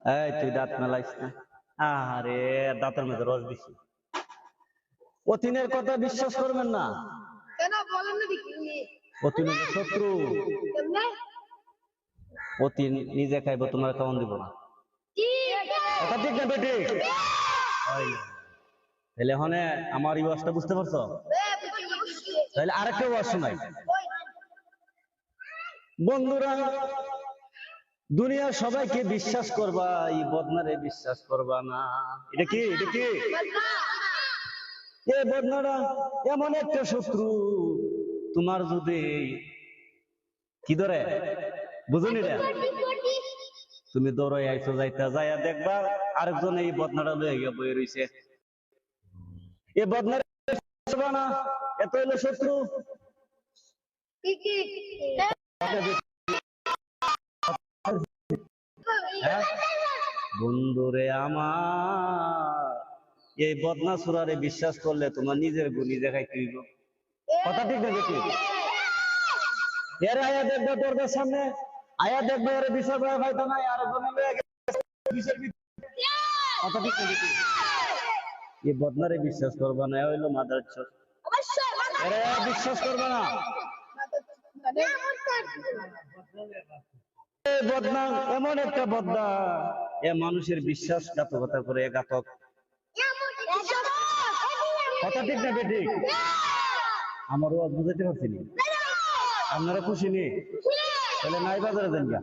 এই তুই দাঁত মেলাইস না। আরে দাঁতের মধ্যে রস দিছি। অতীনের কথা বিশ্বাস করবেন না। কেন বলেন না দেখি? অতীন শত্রু। কেমনে? অতীন নিজে খাইবো, তোমার খাওয়ান দিব না। কথা ঠিক না বেটি? তাহলে হনে আমার এই ওয়াজটা বুঝতে পারছো? তাহলে আরেকটা ওয়াজ শোনাই। বন্ধুরা, দুনিয়ার সবাইকে বিশ্বাস করবা, এই বদনারে বিশ্বাস করবা না। এটা কি? এটা কি? এ বদনারা এমন একটা শত্রু, তোমার যদি কি ধরে বুঝুন, এটা তুমি দৌড়াই আইছো, যাইতা যাইয়া দেখবা আরেকজন এই বদনাটা লয়ে গিয়ে বয়ে রইছে। এ বদনারে করবা না, এত হইলো শত্রু। বন্ধুরে আমার, এই বদনা সুরারে বিশ্বাস করলে তোমার নিজের গু নিজে খাইতে হইব। কথা ঠিক না বেটি? এর আয়া দেখবে তোর সামনে, আয়া দেখবে এর বিচার করে হয়তো নাই, আর কথা ঠিক না বেটি? এই বদনারে বিশ্বাস করবা না, হইলো মাদার চোর। এরা বিশ্বাস করবে না। বদনা এমন একটা বদনা, এ মানুষের বিশ্বাসঘাতকতা করে, ঘাতক। কথা ঠিক না বেটি? আমার ওয়াজ বুঝাইতে পারছি নি? আপনারা খুশি নি? তাহলে নাই বাজারে যান গিয়া।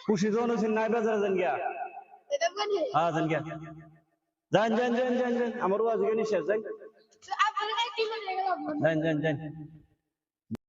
খুশি যখন হয়েছেন নাই বাজারে যান গিয়া। হ্যাঁ যান গিয়া, যান যান যান যান যান। আমার ওয়াজ এখানে শেষ। যান যান যান যান।